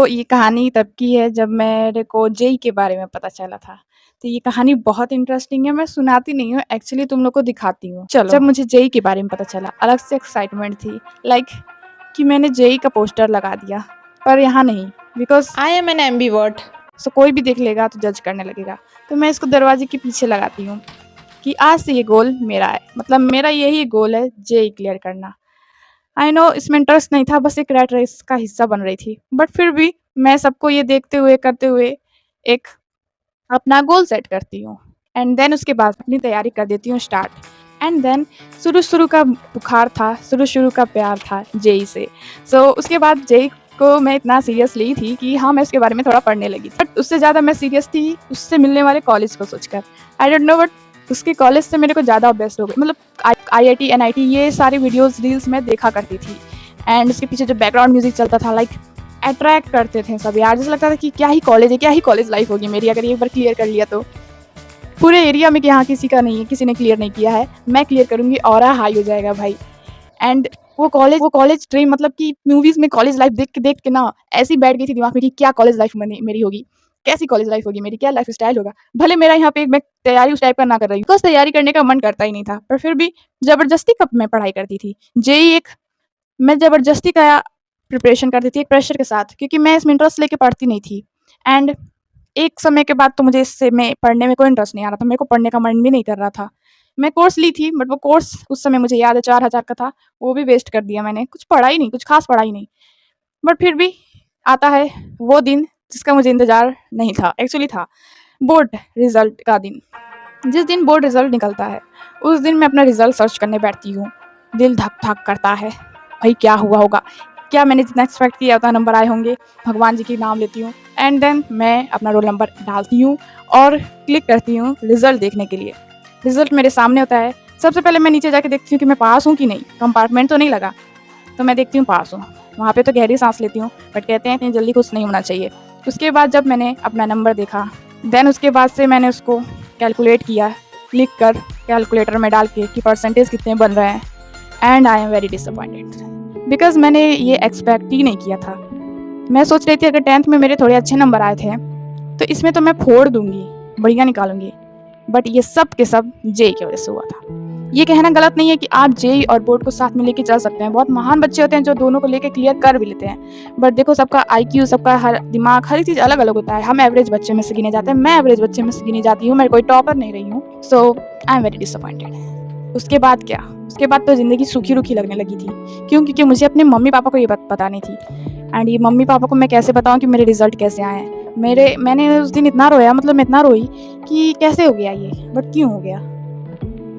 ये कहानी तब की है जब मेरे को जेईई के बारे में पता चला था। तो ये कहानी बहुत इंटरेस्टिंग है, मैं सुनाती नहीं हूँ, एक्चुअली तुम लोग को दिखाती हूँ। चलो, जब मुझे जेईई के बारे में पता चला, अलग से एक्साइटमेंट थी, लाइक कि मैंने जेईई का पोस्टर लगा दिया, पर यहाँ नहीं, because I am an ambivert. कोई भी देख लेगा तो जज करने लगेगा। तो मैं इसको दरवाजे के पीछे लगाती हूँ कि आज से ये गोल मेरा है, मतलब मेरा यही गोल है, जेईई क्लियर करना। आई नो इसमें इंटरेस्ट नहीं था, बस एक रैट रेस का हिस्सा बन रही थी। बट फिर भी मैं सबको ये देखते हुए, करते हुए एक अपना गोल सेट करती हूँ एंड देन उसके बाद अपनी तैयारी कर देती हूँ स्टार्ट। एंड देन शुरू-शुरू का बुखार था, शुरू-शुरू का प्यार था जेईई से। उसके बाद जेईई को मैं इतना सीरियस ली थी कि हाँ, मैं उसके बारे में थोड़ा पढ़ने लगी। बट उससे ज़्यादा मैं सीरियस थी उससे मिलने वाले कॉलेज को सोचकर। आई डोंट नो बट उसके कॉलेज से मेरे को ज़्यादा बेस्ट हो गई। मतलब आईआईटी, एनआईटी ये सारी वीडियोज़, रील्स मैं देखा करती थी। एंड उसके पीछे जो बैकग्राउंड म्यूज़िक चलता था, लाइक अट्रैक्ट करते थे सब यार। जैसे लगता था कि क्या ही कॉलेज है, क्या ही कॉलेज लाइफ होगी मेरी अगर ये एक बार क्लियर कर लिया तो। पूरे एरिया में कि यहाँ किसी का नहीं है, किसी ने क्लियर नहीं किया है, मैं क्लियर करूँगी, ऑरा हाई हो जाएगा भाई। एंड वो कॉलेज ड्रीम, मतलब कि मूवीज़ में कॉलेज लाइफ देख के ना ऐसी बैठ गई थी दिमाग में कि क्या कॉलेज लाइफ मेरी होगी, कैसी कॉलेज लाइफ होगी मेरी, क्या लाइफ स्टाइल होगा। भले मेरा यहाँ पे मैं तैयारी उस टाइप का ना कर रही हूँ, बिकॉज़ तैयारी करने का मन करता ही नहीं था, पर फिर भी ज़बरदस्ती कब मैं पढ़ाई करती थी। जेईई एक मैं ज़बरदस्ती का प्रिपरेशन करती थी एक प्रेशर के साथ, क्योंकि मैं इसमें इंटरेस्ट लेके पढ़ती नहीं थी। एंड एक समय के बाद तो मुझे इससे में पढ़ने में कोई इंटरेस्ट नहीं आ रहा था, मेरे को पढ़ने का मन भी नहीं कर रहा था। मैं कोर्स ली थी बट वो कोर्स उस समय मुझे याद है 4000 का था, वो भी वेस्ट कर दिया मैंने, कुछ पढ़ा ही नहीं, कुछ ख़ास पढ़ा ही नहीं। बट फिर भी आता है वो दिन जिसका मुझे इंतज़ार नहीं था, एक्चुअली था बोर्ड रिज़ल्ट का दिन। जिस दिन बोर्ड रिज़ल्ट निकलता है, उस दिन मैं अपना रिज़ल्ट सर्च करने बैठती हूँ। दिल धक-धक करता है, भाई क्या हुआ होगा? क्या मैंने जितना एक्सपेक्ट किया उतना नंबर आए होंगे? भगवान जी की नाम लेती हूँ एंड देन मैं अपना रोल नंबर डालती हूँ और क्लिक करती हूँ रिज़ल्ट देखने के लिए। रिज़ल्ट मेरे सामने होता है, सबसे पहले मैं नीचे जाके देखती हूँ कि मैं पास हूँ कि नहीं, कंपार्टमेंट तो नहीं लगा। तो मैं देखती हूँ पास हूँ, वहाँ पे तो गहरी साँस लेती हूँ, बट कहते हैं इतनी जल्दी खुश नहीं होना चाहिए। उसके बाद जब मैंने अपना नंबर देखा, देन उसके बाद से मैंने उसको कैलकुलेट किया, लिख कर कैलकुलेटर में डाल के कि परसेंटेज कितने बन रहे हैं। And I am very disappointed because मैंने ये एक्सपेक्ट ही नहीं किया था। मैं सोच रही थी अगर 10th में मेरे थोड़े अच्छे नंबर आए थे, तो इसमें तो मैं फोड़ दूँगी, बढ़िया निकालूँगी। बट ये सब के सब जेईई की वजह से हुआ था। ये कहना गलत नहीं है कि आप जेईई और बोर्ड को साथ में लेके चल सकते हैं। बहुत महान बच्चे होते हैं जो दोनों को लेके क्लियर कर भी लेते हैं। बट देखो सबका आईक्यू, सबका हर दिमाग, हर एक चीज़ अलग-अलग होता है। हम एवरेज बच्चे में से गिने जाते हैं, मैं एवरेज बच्चे में से गिनी जाती हूँ, मैं कोई टॉपर नहीं रही हूँ। I am very disappointed. उसके बाद क्या? उसके बाद तो ज़िंदगी सूखी-रूखी लगने लगी थी। क्यों? क्योंकि मुझे अपने मम्मी-पापा को ये बात बतानी थी। एंड ये मम्मी-पापा को मैं कैसे बताऊँ कि मेरे रिज़ल्ट कैसे आए हैं? मैंने उस दिन इतना रोया, मतलब मैं इतना रोई कि कैसे हो गया ये? बट क्यों हो गया?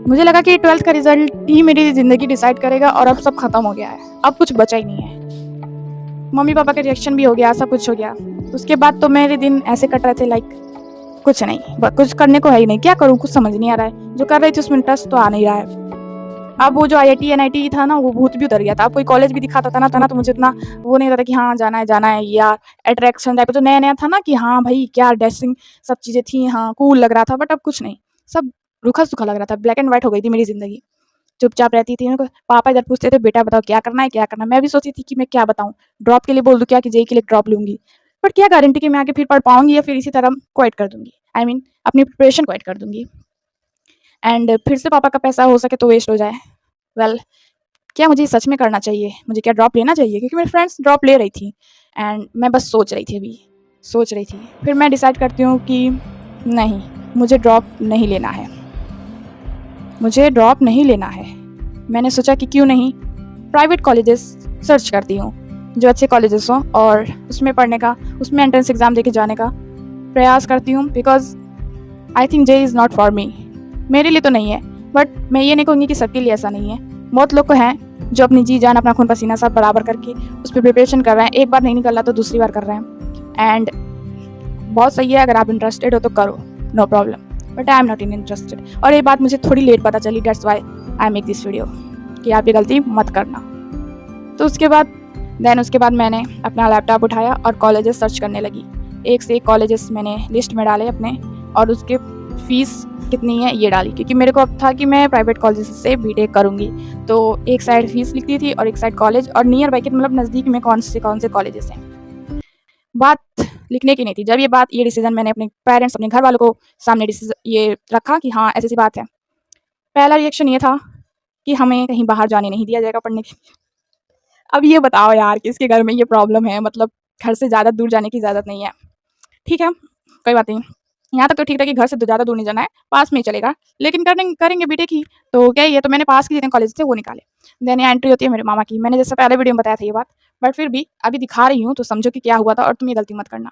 मुझे लगा कि 12th का रिज़ल्ट ही मेरी ज़िंदगी डिसाइड करेगा और अब सब खत्म हो गया है। अब कुछ बचा ही नहीं है। मम्मी-पापा का रिएक्शन भी हो गया, सब कुछ हो गया। उसके बाद तो मेरे दिन ऐसे कट रहे थे लाइक कुछ नहीं, कुछ करने को है ही नहीं। क्या करूँ? कुछ समझ नहीं आ रहा है। जो कर रही थी उसमें इंटरेस्ट तो आ नहीं रहा है। अब वो जो आईआईटी, एनआईटी था ना, वो भूत भी उतर गया था। अब कोई कॉलेज भी दिखाता था ना तो मुझे इतना वो नहीं रहता कि हाँ, जाना है या अट्रैक्शन टाइप का जो नया-नया था ना कि हाँ भाई, क्या ड्रेसिंग सब चीज़ें थी, हाँ, कूल लग रहा था। बट अब कुछ नहीं, सब रूखा-सूखा लग रहा था। ब्लैक एंड व्हाइट हो गई थी मेरी ज़िंदगी। चुपचाप रहती थी। मेरे को पापा इधर पूछते थे, "बेटा बताओ क्या करना है, क्या करना है?" मैं भी सोचती थी कि मैं क्या बताऊँ? ड्रॉप के लिए बोल दूँ क्या कि जेईई के लिए ड्रॉप लूँगी। बट क्या गारंटी कि मैं आगे फिर पढ़ पाऊँगी या फिर इसी तरह क्विट कर दूँगी। आई मीन अपनी प्रिपरेशन क्विट कर दूँगी। एंड फिर से पापा का पैसा हो सके तो वेस्ट हो जाए। वेल क्या मुझे सच में करना चाहिए? मुझे क्या ड्रॉप लेना चाहिए? क्योंकि मेरी फ्रेंड्स ड्रॉप ले रही थी एंड मैं बस सोच रही थी अभी, सोच रही थी। फिर मैं डिसाइड करती हूँ कि नहीं, मुझे ड्रॉप नहीं लेना है। मुझे ड्रॉप नहीं लेना है। मैंने सोचा कि क्यों नहीं प्राइवेट कॉलेजेस सर्च करती हूँ, जो अच्छे कॉलेजेस हों और उसमें पढ़ने का, उसमें एंट्रेंस एग्ज़ाम देके जाने का प्रयास करती हूँ because I think JEE is not for me. मेरे लिए तो नहीं है, बट मैं ये नहीं कहूँगी कि सबके लिए ऐसा नहीं है। बहुत लोग को हैं जो अपनी जी-जान, अपना खून पसीना सब बराबर करके उस पे प्रिपरेशन कर रहे हैं। एक बार नहीं निकल रहा तो दूसरी बार कर रहे हैं एंड बहुत सही है। अगर आप इंटरेस्टेड हो तो करो, no problem. But I am not interested और ये बात मुझे थोड़ी लेट पता चली, that's why I make this video कि आप ये गलती मत करना। तो उसके बाद मैंने अपना लैपटॉप उठाया और कॉलेजेस सर्च करने लगी। एक से एक कॉलेजेस मैंने लिस्ट में डाले अपने और उसके फ़ीस कितनी है ये डाली, क्योंकि मेरे को अब था कि मैं प्राइवेट कॉलेज से बीटेक करूँगी। तो एक साइड फ़ीस लिखती थी और एक साइड कॉलेज और नियर बाई के मतलब नज़दीक में कौन से कॉलेजेस हैं। बात लिखने की नहीं थी। जब ये डिसीज़न मैंने अपने पेरेंट्स, अपने घर वालों को सामने ये रखा कि हाँ, ऐसी-ऐसी बात है। पहला रिएक्शन ये था कि हमें कहीं बाहर जाने नहीं दिया जाएगा पढ़ने के लिए। अब ये बताओ यार किसके घर में ये प्रॉब्लम है, मतलब घर से ज़्यादा दूर जाने की इजाज़त नहीं है। ठीक है, कोई बात नहीं। यहाँ तक तो ठीक था कि घर से ज़्यादा दूर नहीं जाना है, पास में ही चलेगा। लेकिन करेंगे बीटेक ही, तो क्या ही है, तो मैंने पास के जितने कॉलेज थे वो निकाले। देन यहाँ एंट्री होती है मेरे मामा की। मैंने जैसे पहले वीडियो में बताया था ये बात, बट फिर भी अभी दिखा रही हूँ तो समझो कि क्या हुआ था और तुम ये गलती मत करना।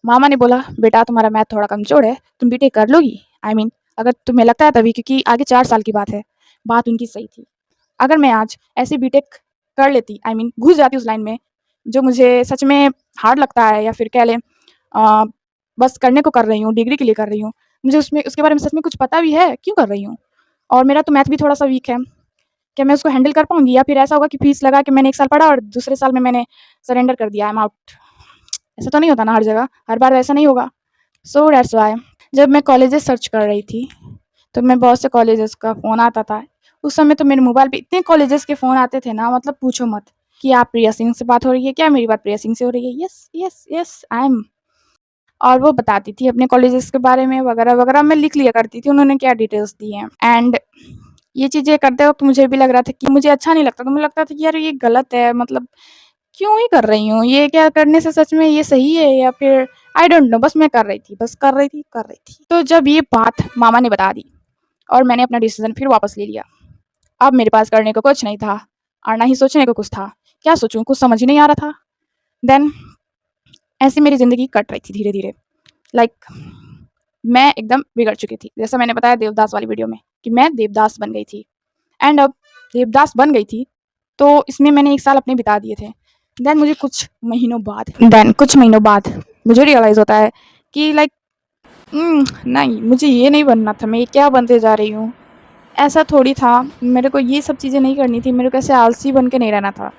मामा ने बोला, "बेटा तुम्हारा मैथ थोड़ा कमज़ोर है, तुम बीटेक कर लोगी? आई मीन अगर तुम्हें लगता है तभी, क्योंकि आगे 4 साल की बात है।" बात उनकी सही थी। अगर मैं आज ऐसे बीटेक कर लेती, आई मीन घुस जाती उस लाइन में, जो मुझे सच में हार्ड लगता है, या फिर कह लें बस करने को कर रही हूँ, डिग्री के लिए कर रही हूँ। मुझे उसके बारे में सच में कुछ पता भी है, क्यों कर रही हूँ? और मेरा तो मैथ भी थोड़ा-सा वीक है। क्या मैं उसको हैंडल कर पाऊँगी, या फिर ऐसा होगा कि फीस लगा के मैंने 1 साल पढ़ा और दूसरे साल में मैंने सरेंडर कर दिया, आई एम आउट। ऐसा तो नहीं होता ना हर जगह, हर बार वैसा नहीं होगा। सो दैट्स व्हाई जब मैं कॉलेजेस सर्च कर रही थी, तो मैं बहुत से कॉलेजेस का फ़ोन आता था। उस समय तो मेरे मोबाइल पे इतने कॉलेजेस के फ़ोन आते थे ना, मतलब पूछो मत, कि आप प्रिया सिंह से बात हो रही है क्या? मेरी बात प्रिया सिंह से हो रही है? Yes, yes, yes, I am. और वो बताती थी अपने कॉलेजेस के बारे में वगैरह-वगैरह, मैं लिख लिया करती थी उन्होंने क्या डिटेल्स दी हैं। एंड ये चीज़ें करते वक़्त मुझे भी लग रहा था कि मुझे अच्छा नहीं लगता, तो मुझे लगता था कि यार ये गलत है, मतलब क्यों ही कर रही हूँ? ये क्या करने से सच में ये सही है, या फिर आई डोंट नो, बस मैं कर रही थी, बस कर रही थी। तो जब ये बात मामा ने बता दी और मैंने अपना डिसीज़न फिर वापस ले लिया। अब मेरे पास करने को कुछ नहीं था और ना ही सोचने को कुछ था। क्या सोचूँ? कुछ समझ ही नहीं आ रहा था। देन ऐसे मेरी ज़िंदगी कट रही थी धीरे-धीरे। लाइक मैं एकदम बिगड़ चुकी थी। जैसा मैंने बताया देवदास वाली वीडियो में कि मैं देवदास बन गई थी। एंड अब देवदास बन गई थी, तो इसमें मैंने 1 साल अपने बिता दिए थे। कुछ महीनों बाद मुझे रियलाइज़ होता है कि लाइक नहीं, मुझे ये नहीं बनना था, मैं ये क्या बनते जा रही हूँ। ऐसा थोड़ी था, मेरे को ये सब चीज़ें नहीं करनी थी, मेरे को ऐसे आलसी बन के नहीं रहना था।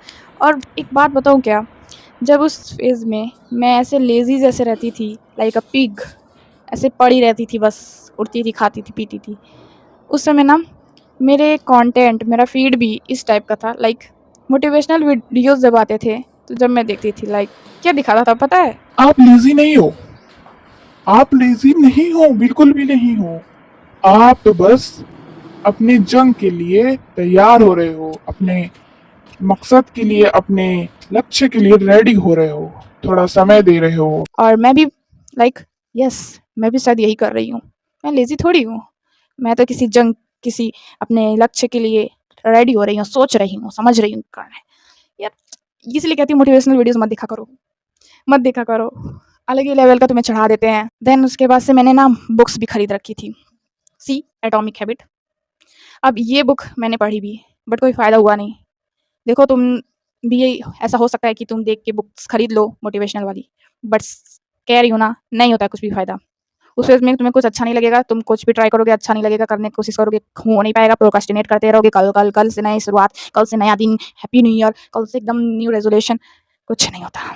और एक बात बताऊँ क्या, जब उस फ़ेज़ में मैं ऐसे लेज़ी जैसे रहती थी, लाइक अ पिग, ऐसे पड़ी रहती थी बस, उड़ती थी, खाती थी, पीती थी। उस समय ना मेरे कंटेंट, मेरा फ़ीड भी इस टाइप का था, लाइक मोटिवेशनल वीडियोज़ जब आते थे, तो जब मैं देखती थी, लाइक क्या दिखाता था पता है? आप लेजी नहीं हो। आप लेजी नहीं हो, बिल्कुल भी नहीं हो। आप तो बस अपने जंग के लिए तैयार हो रहे हो, अपने मकसद के लिए, अपने लक्ष्य के लिए रेडी हो रहे हो, थोड़ा समय दे रहे हो। और मैं भी लाइक यस, मैं भी शायद यही कर रही हूँ। मैं लेज़ी थोड़ी हूँ। मैं तो किसी अपने लक्ष्य के लिए रेडी हो रही हूँ, सोच रही हूँ, समझ रही हूँ करना है। यार इसलिए कहती हूँ मोटिवेशनल वीडियोज़ मत देखा करो, मत देखा करो। अलग ही लेवल का तुम्हें चढ़ा देते हैं। देन उसके बाद से मैंने ना बुक्स भी खरीद रखी थी। See atomic habit. अब ये बुक मैंने पढ़ी भी, बट कोई फ़ायदा हुआ नहीं। देखो तुम भी यही ऐसा हो सकता है कि तुम देख के बुक्स खरीद लो मोटिवेशनल वाली, बट कह रही हूँ ना, नहीं होता है कुछ भी फ़ायदा। उस फ़ेज़ में तुम्हें कुछ अच्छा नहीं लगेगा, तुम कुछ भी ट्राई करोगे अच्छा नहीं लगेगा, करने की कोशिश करोगे, हो नहीं पाएगा, प्रोक्रास्टिनेट करते रहोगे, कल से नई शुरुआत, कल से नया दिन, हैप्पी न्यू ईयर, कल से एकदम न्यू रेज़ोल्यूशन, कुछ नहीं होता।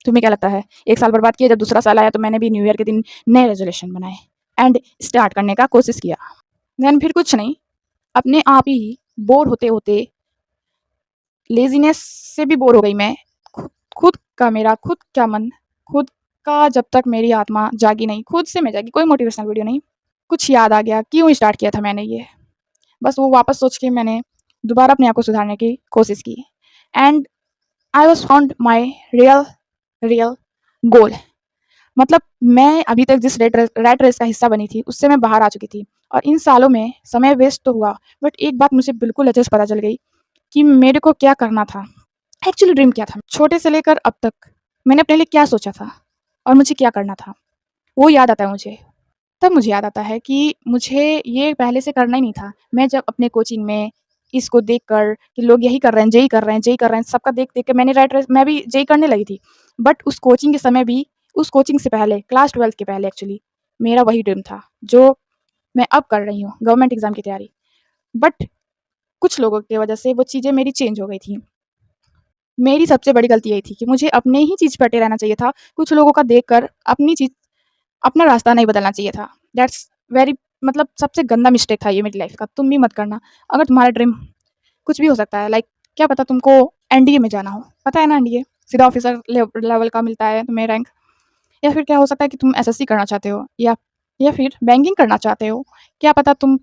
तुम्हें क्या लगता है 1 साल बर्बाद किया, जब दूसरा साल आया तो मैंने भी न्यू ईयर के दिन नए रेज़ोल्यूशन बनाए एंड स्टार्ट करने का कोशिश किया। देन फिर कुछ नहीं, अपने आप ही बोर होते-होते लेज़ीनेस से भी बोर हो गई मैं। खुद का मन, खुद का जब तक मेरी आत्मा जागी नहीं, खुद से मैं जागी, कोई मोटिवेशनल वीडियो नहीं। कुछ याद आ गया, क्यों स्टार्ट किया था मैंने ये? बस वो वापस सोच के मैंने दोबारा अपने आप को सुधारने की कोशिश की and I was found my real real गोल। मतलब मैं अभी तक जिस रैट रेस का हिस्सा बनी थी, उससे मैं बाहर आ चुकी थी और इन सालों में समय वेस्ट तो हुआ, बट एक बात मुझे बिल्कुल अच्छे से पता चल गई कि मेरे को क्या करना था। एक्चुअली ड्रीम क्या था? छोटे से लेकर अब तक मैंने अपने लिए क्या सोचा था और मुझे क्या करना था, वो याद आता है मुझे। तब मुझे याद आता है कि मुझे ये पहले से करना ही नहीं था। मैं जब अपने कोचिंग में इसको देखकर कि लोग यही कर रहे हैं, जेईई कर रहे हैं, जेईई कर रहे हैं, सबका देख-देख के मैंने रैट रेस मैं भी जेईई करने लगी थी। बट उस कोचिंग के समय भी, उस कोचिंग से पहले क्लास 12th के पहले एक्चुअली मेरा वही ड्रीम था, जो मैं अब कर रही हूँ, गवर्नमेंट एग्ज़ाम की तैयारी। बट कुछ लोगों की वजह से वो चीज़ें मेरी चेंज हो गई थी। मेरी सबसे बड़ी गलती यही थी कि मुझे अपने ही चीज़ पे अटे रहना चाहिए था। कुछ लोगों का देखकर अपना रास्ता नहीं बदलना चाहिए था। दैट्स वेरी मतलब सबसे गंदा मिस्टेक था ये मेरी लाइफ़ का। तुम भी मत करना। अगर तुम्हारा ड्रीम कुछ भी हो सकता है, लाइक क्या पता तुमको एनडीए में जाना हो। पता है ना एनडीए? सीधा ऑफिसर लेवल का मिलता है तुम्हें रैंक, या फिर क्या हो सकता है कि तुम एसएससी करना चाहते हो, या फिर बैंकिंग करना चाहते हो, क्या पता तुम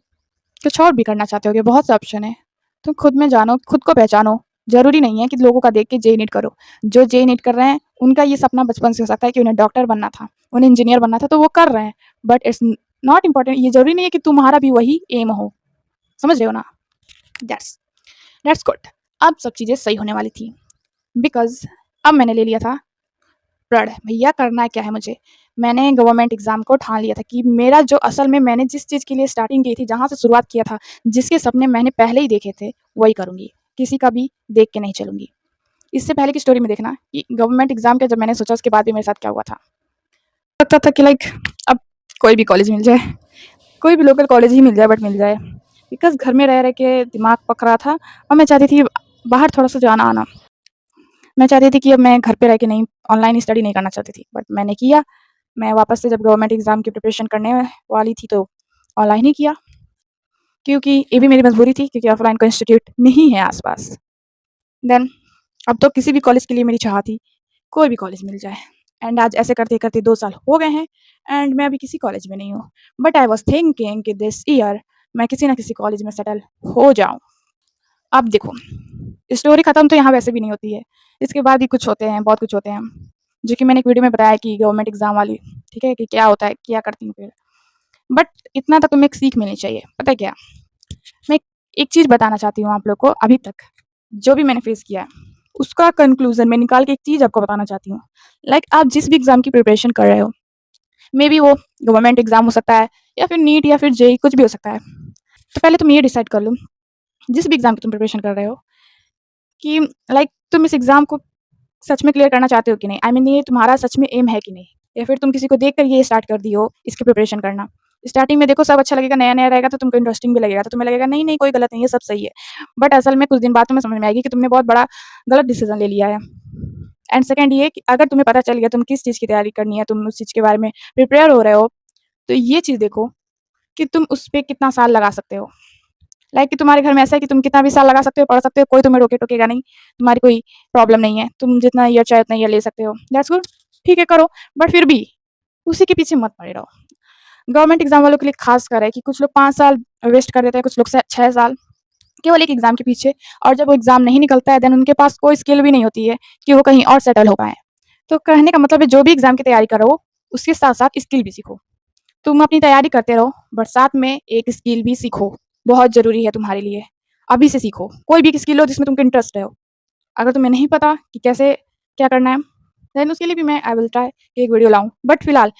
कुछ और भी करना चाहते होगे, बहुत से ऑप्शन है। तुम खुद में जानो, खुद को पहचानो। ज़रूरी नहीं है कि लोगों का देख के जेईई नीट करो। जो जेईई नीट कर रहे हैं, उनका ये सपना बचपन से हो सकता है कि उन्हें डॉक्टर बनना था, उन्हें इंजीनियर बनना था, तो वो कर रहे हैं। बट इट्स नॉट इम्पोर्टेंट, ये ज़रूरी नहीं है कि तुम्हारा भी वही एम हो। समझ रहे हो ना? That's that's good. अब सब चीज़ें सही होने वाली थी, बिकॉज़ अब मैंने ले लिया था प्रण, भैया करना क्या है मुझे। मैंने गवर्नमेंट एग्ज़ाम को ठान लिया था कि मेरा जो असल में मैंने जिस चीज़ के लिए स्टार्टिंग की थी, जहाँ से शुरुआत किया था, जिसके सपने मैंने पहले ही देखे थे, वही करूँगी। किसी का भी देख के नहीं चलूँगी। इससे पहले की स्टोरी में देखना कि गवर्नमेंट एग्ज़ाम का जब मैंने सोचा, उसके बाद भी मेरे साथ क्या हुआ था। लगता था कि लाइक अब कोई भी कॉलेज मिल जाए, कोई भी लोकल कॉलेज ही मिल जाए, बट मिल जाए। बिकॉज़ घर में रह के दिमाग पक रहा था और मैं चाहती थी बाहर थोड़ा-सा जाना-आना। मैं चाहती थी कि अब मैं घर पे रह के नहीं, ऑनलाइन स्टडी नहीं करना चाहती थी, बट मैंने किया। मैं वापस से जब गवर्नमेंट एग्ज़ाम की प्रिपरेशन करने वाली थी, तो ऑनलाइन ही किया, क्योंकि ये भी मेरी मजबूरी थी, क्योंकि ऑफलाइन कोई इंस्टीट्यूट नहीं है आस-पास। देन अब तो किसी भी कॉलेज के लिए मेरी चाह थी, कोई भी कॉलेज मिल जाए। एंड आज ऐसे करते-करते 2 साल हो गए हैं एंड मैं अभी किसी कॉलेज में नहीं हूँ। बट आई वाज़ थिंकिंग कि दिस ईयर मैं किसी न किसी कॉलेज में सेटल हो जाऊँ। अब देखो, स्टोरी खत्म तो यहाँ वैसे भी नहीं होती है। इसके बाद भी कुछ होते हैं, बहुत कुछ होते हैं, जो कि मैंने एक वीडियो में बताया कि गवर्नमेंट एग्ज़ाम वाली, ठीक है? कि क्या होता है, क्या करती हूँ फिर। बट इतना तो तुम्हें एक सीख मिलनी चाहिए। पता है क्या? मैं एक चीज़ बताना चाहती हूँ आप लोग को, अभी तक जो भी मैंने फेस किया है, उसका कंक्लूज़न मैं निकाल के एक चीज़ आपको बताना चाहती हूँ। लाइक आप जिस भी एग्ज़ाम की प्रिपरेशन कर रहे हो, मेबी वो गवर्नमेंट एग्ज़ाम हो सकता है, या फिर नीट, या फिर जेईई, कुछ भी हो सकता है। तो पहले तुम ये डिसाइड कर लो, जिस भी एग्ज़ाम की तुम प्रिपरेशन कर रहे हो, कि लाइक तुम इस एग्ज़ाम को सच में क्लियर करना चाहते हो कि नहीं? आई मीन ये तुम्हारा सच में एम है कि नहीं? या फिर तुम किसी को देख कर ये स्टार्ट कर दी हो इसकी प्रिपरेशन करना। स्टार्टिंग में देखो सब अच्छा लगेगा, नया-नया रहेगा, तो तुमको इंटरेस्टिंग भी लगेगा, तो तुम्हें लगेगा नहीं, नहीं कोई गलत नहीं है, सब सही है। बट असल में कुछ दिन बाद तुम्हें समझ में आएगी कि तुमने बहुत बड़ा गलत डिसीज़न ले लिया है। एंड सेकंड ये कि अगर तुम्हें पता चल गया तुम किस चीज़ की तैयारी करनी है, तुम उस चीज़ के बारे में प्रिपेयर हो रहे हो, तो ये चीज़ देखो कि तुम उस पे कितना साल लगा सकते हो। लाइक कि तुम्हारे घर में ऐसा है कि तुम कितना भी साल लगा सकते हो, पढ़ सकते हो, कोई तुम्हें रोके-टोकेगा नहीं, तुम्हारी कोई प्रॉब्लम नहीं है, तुम जितना ईयर चाहे उतना ईयर ले सकते हो, दैट्स गुड, ठीक है करो, बट फिर भी उसी के पीछे मत पड़े रहो। गवर्नमेंट एग्ज़ाम वालों के लिए ख़ासकर है कि कुछ लोग 5 साल वेस्ट कर देते हैं, कुछ लोग 6 साल केवल एक एग्ज़ाम के पीछे, और जब वो एग्ज़ाम नहीं निकलता है, देन उनके पास कोई स्किल भी नहीं होती है कि वो कहीं और सेटल हो पाएँ। तो कहने का मतलब है, जो भी एग्ज़ाम की तैयारी करो, उसके साथ-साथ स्किल भी सीखो। तुम अपनी तैयारी करते रहो, बट साथ में एक स्किल भी सीखो, बहुत ज़रूरी है तुम्हारे लिए। अभी से सीखो, कोई भी स्किल हो जिसमें तुमको इंटरेस्ट हो। अगर तुम्हें नहीं पता कि कैसे क्या करना है, देन उसके लिए भी मैं आई विल ट्राई कि एक वीडियो लाऊँ। बट फिलहाल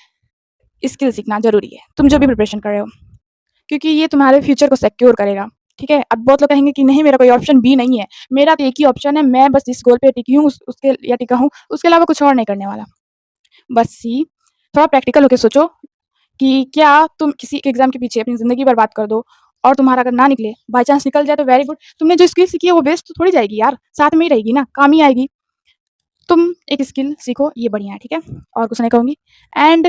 स्किल सीखना ज़रूरी है, तुम जो भी प्रिपरेशन कर रहे हो, क्योंकि ये तुम्हारे फ्यूचर को सिक्योर करेगा, ठीक है? अब बहुत लोग कहेंगे कि नहीं, मेरा कोई ऑप्शन बी नहीं है, मेरा तो एक ही ऑप्शन है, मैं बस जिस गोल पे टिकी हूँ उसके या टिका हूँ, उसके अलावा कुछ और नहीं करने वाला। बस सी थोड़ा प्रैक्टिकल होके सोचो कि क्या तुम किसी एक एग्ज़ाम के पीछे अपनी ज़िंदगी बर्बाद कर दो, और तुम्हारा अगर ना निकले, बाय चांस निकल जाए तो वेरी गुड। तुमने जो स्किल सीखी है वो वेस्ट तो थोड़ी जाएगी यार, साथ में ही रहेगी ना, काम ही आएगी। तुम एक स्किल सीखो, ये बढ़िया है, ठीक है? और कुछ नहीं कहूँगी। एंड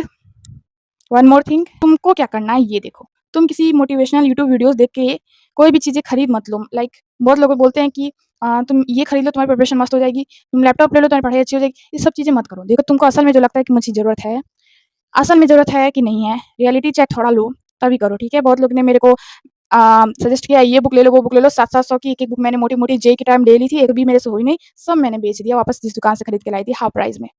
वन मोर थिंग, तुमको क्या करना है ये देखो। तुम किसी मोटिवेशनल यूट्यूब वीडियोज़ देख के कोई भी चीज़ें खरीद मत लो। लाइक बहुत लोग बोलते हैं कि तुम ये खरीद लो, तुम्हारी प्रिपरेशन मस्त हो जाएगी, तुम लैपटॉप ले लो, तुम्हारी पढ़ाई अच्छी हो जाएगी। ये सब चीज़ें मत करो। देखो तुमको असल में जो लगता है कि मुझे ज़रूरत है, असल में ज़रूरत है कि नहीं है, रियलिटी चेक थोड़ा लो, तभी करो, ठीक है? बहुत लोग ने मेरे को सजेस्ट किया, ये बुक ले लो, वो बुक ले लो, 700-700 की एक-एक बुक मैंने मोटी-मोटी जेईई के टाइम ले ली थी, एक भी मेरे से हुई नहीं, सब मैंने बेच दिया वापस, जिस दुकान से खरीद के लाई थी हाफ प्राइस में,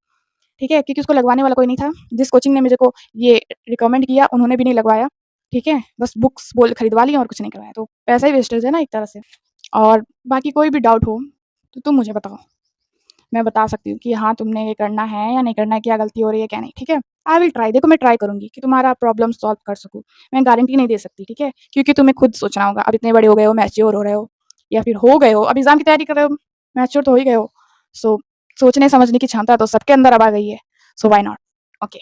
ठीक है? क्योंकि उसको लगवाने वाला कोई नहीं था। जिस कोचिंग ने मुझे को ये रिकमेंड किया, उन्होंने भी नहीं लगवाया, ठीक है? बस बुक्स बोल खरीदवा ली और कुछ नहीं करवाया, तो पैसा ही वेस्टेज है ना एक तरह से। और बाकी कोई भी डाउट हो, तो तुम मुझे बताओ। मैं बता सकती हूँ कि हाँ, तुमने ये करना है या नहीं करना है, क्या गलती हो रही है, क्या नहीं, ठीक है? आई विल ट्राई, देखो मैं ट्राई करूँगी कि तुम्हारा प्रॉब्लम सॉल्व कर सकूँ। मैं गारंटी नहीं दे सकती, ठीक है? क्योंकि तुम्हें खुद सोचना होगा, अब इतने बड़े हो गए हो, मैच्योर हो रहे हो, या फिर हो गए हो, अब एग्ज़ाम की तैयारी कर रहे हो, मैच्योर तो हो ही गए हो। सो सोचने समझने की क्षमता तो सबके अंदर अब आ गई है, सो व्हाई नॉट? ओके।